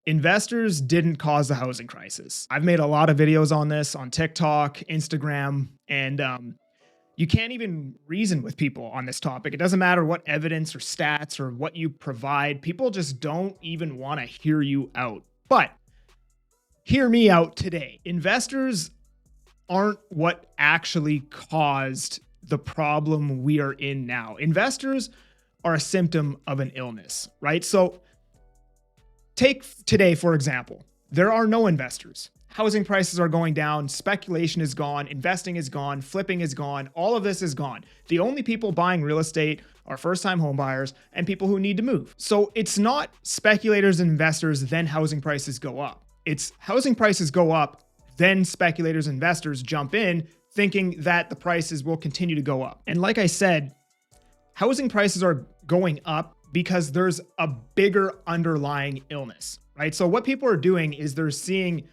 Investors didn't cause the housing crisis. I've made a lot of videos on this on TikTok, Instagram, and you can't even reason with people on this topic. It doesn't matter what evidence or stats or what you provide. People just don't even want to hear you out. But hear me out today. Investors aren't what actually caused the problem we are in now. Investors are a symptom of an illness, right? So take today, for example. There are no investors. Housing prices are going down. Speculation is gone. Investing is gone. Flipping is gone. All of this is gone. The only people buying real estate are first-time home buyers and people who need to move. So it's not speculators and investors, then housing prices go up. It's housing prices go up, then speculators and investors jump in thinking that the prices will continue to go up. And like I said, housing prices are going up because there's a bigger underlying illness, right? So what people are doing is they're seeing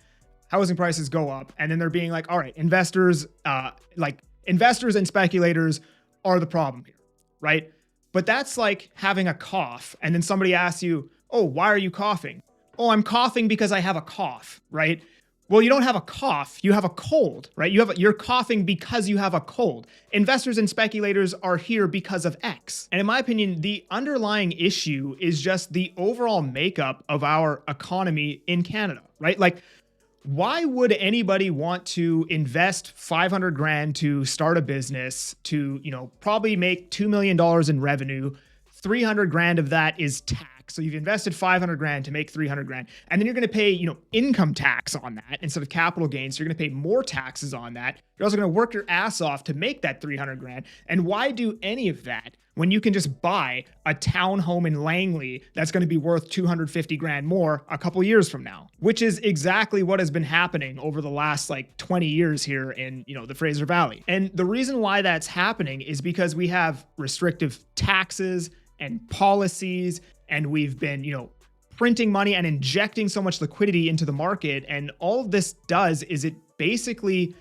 housing prices go up and then they're being like, all right, investors and speculators are the problem here, right? But that's like having a cough and then somebody asks you, oh, why are you coughing? Oh, I'm coughing because I have a cough, right? Well, you don't have a cough, you have a cold, right? You're coughing because you have a cold. Investors and speculators are here because of X. And in my opinion, the underlying issue is just the overall makeup of our economy in Canada, right? Like, why would anybody want to invest 500 grand to start a business to, probably make $2 million in revenue? 300 grand of that is tax. So you've invested 500 grand to make 300 grand. And then you're going to pay, income tax on that instead of capital gains. So you're going to pay more taxes on that. You're also going to work your ass off to make that 300 grand. And why do any of that when you can just buy a townhome in Langley that's going to be worth 250 grand more a couple years from now, which is exactly what has been happening over the last 20 years here in, the Fraser Valley. And the reason why that's happening is because we have restrictive taxes and policies, and we've been, printing money and injecting so much liquidity into the market. And all this does is it basically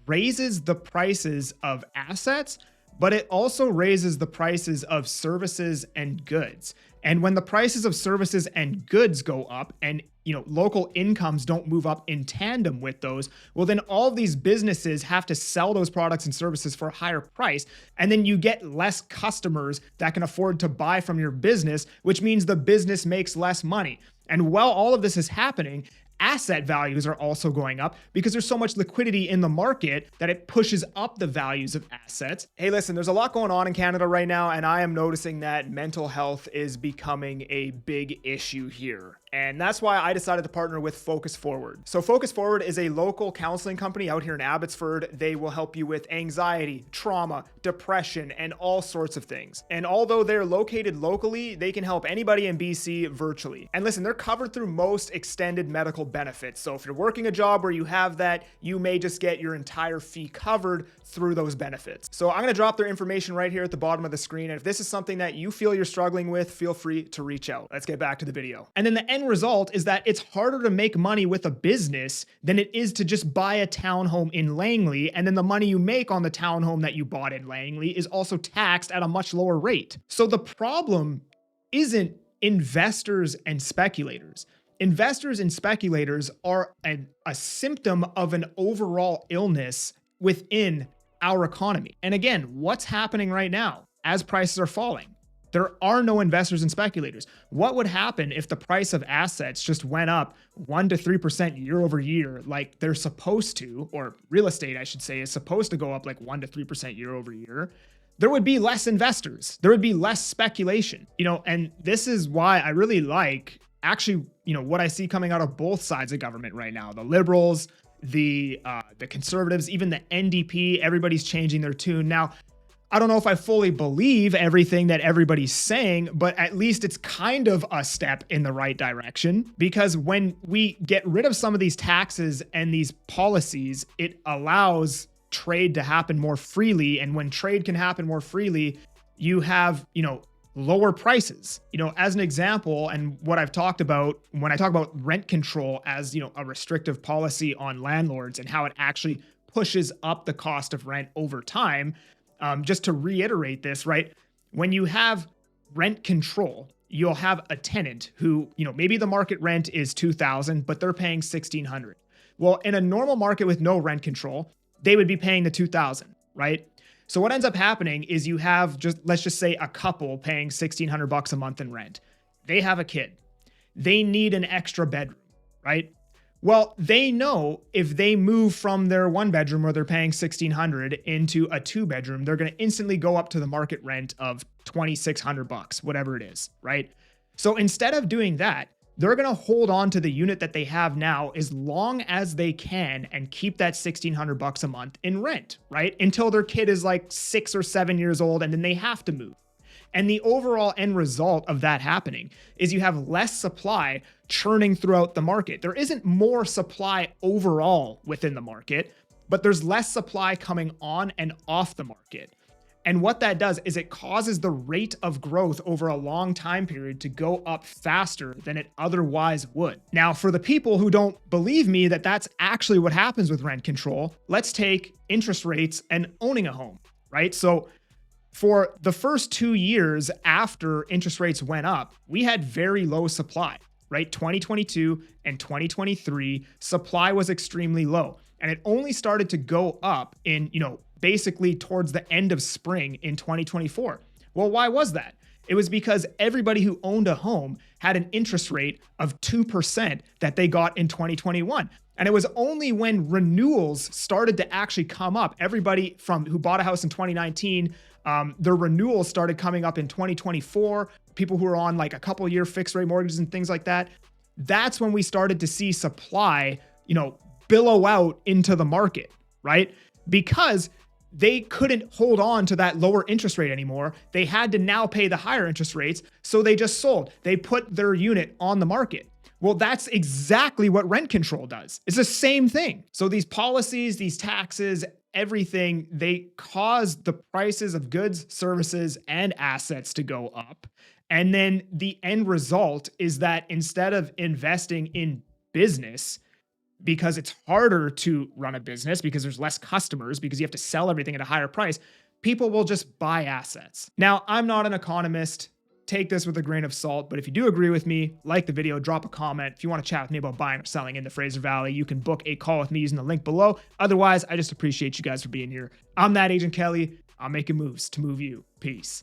raises the prices of assets, but it also raises the prices of services and goods. And when the prices of services and goods go up and local incomes don't move up in tandem with those, well, then all of these businesses have to sell those products and services for a higher price. And then you get less customers that can afford to buy from your business, which means the business makes less money. And while all of this is happening, asset values are also going up because there's so much liquidity in the market that it pushes up the values of assets. Hey, listen, there's a lot going on in Canada right now, and I am noticing that mental health is becoming a big issue here. And that's why I decided to partner with Focus Forward. So Focus Forward is a local counseling company out here in Abbotsford. They will help you with anxiety, trauma, depression, and all sorts of things. And although they're located locally, they can help anybody in BC virtually. And listen, they're covered through most extended medical benefits. So if you're working a job where you have that, you may just get your entire fee covered through those benefits. So I'm going to drop their information right here at the bottom of the screen. And if this is something that you feel you're struggling with, feel free to reach out. Let's get back to the video. And then the end result is that it's harder to make money with a business than it is to just buy a townhome in Langley. And then the money you make on the townhome that you bought in Langley is also taxed at a much lower rate. So the problem isn't investors and speculators. Investors and speculators are a symptom of an overall illness within our economy. And again, what's happening right now as prices are falling? There are no investors and speculators. What would happen if the price of assets just went up 1 to 3% year over year like they're supposed to, or real estate, I should say, is supposed to go up like 1 to 3% year over year? There would be less investors. There would be less speculation, and this is why I really like actually, what I see coming out of both sides of government right now, the liberals, the conservatives, even the NDP, everybody's changing their tune. Now, I don't know if I fully believe everything that everybody's saying, but at least it's kind of a step in the right direction, because when we get rid of some of these taxes and these policies, it allows trade to happen more freely. And when trade can happen more freely, you have, lower prices. As an example, and what I've talked about when I talk about rent control as, a restrictive policy on landlords and how it actually pushes up the cost of rent over time. Just to reiterate this, right? When you have rent control, you'll have a tenant who, maybe the market rent is 2,000, but they're paying 1,600. Well, in a normal market with no rent control, they would be paying the 2,000, right? So what ends up happening is you have let's just say a couple paying $1,600 a month in rent. They have a kid. They need an extra bedroom, right? Well, they know if they move from their one bedroom where they're paying $1,600 into a two bedroom, they're going to instantly go up to the market rent of $2,600, whatever it is, right? So instead of doing that, they're going to hold on to the unit that they have now as long as they can and keep that $1,600 a month in rent, right? Until their kid is like 6 or 7 years old and then they have to move. And the overall end result of that happening is you have less supply churning throughout the market. There isn't more supply overall within the market, but there's less supply coming on and off the market. And what that does is it causes the rate of growth over a long time period to go up faster than it otherwise would. Now, for the people who don't believe me that that's actually what happens with rent control, let's take interest rates and owning a home, right? So for the first 2 years after interest rates went up, we had very low supply, right? 2022 and 2023, supply was extremely low. And it only started to go up in, basically towards the end of spring in 2024. Well, why was that? It was because everybody who owned a home had an interest rate of 2% that they got in 2021. And it was only when renewals started to actually come up, everybody who bought a house in 2019, their renewals started coming up in 2024, people who are on like a couple year fixed rate mortgages and things like that. That's when we started to see supply, billow out into the market, right? Because they couldn't hold on to that lower interest rate anymore. They had to now pay the higher interest rates. So they just sold. They put their unit on the market. Well, that's exactly what rent control does. It's the same thing. So these policies, these taxes, everything, they cause the prices of goods, services, and assets to go up. And then the end result is that instead of investing in business, because it's harder to run a business because there's less customers, because you have to sell everything at a higher price, people will just buy assets. Now, I'm not an economist. Take this with a grain of salt, but if you do agree with me, like the video, drop a comment. If you want to chat with me about buying or selling in the Fraser Valley, you can book a call with me using the link below. Otherwise, I just appreciate you guys for being here. I'm that Agent Kelly. I'm making moves to move you. Peace.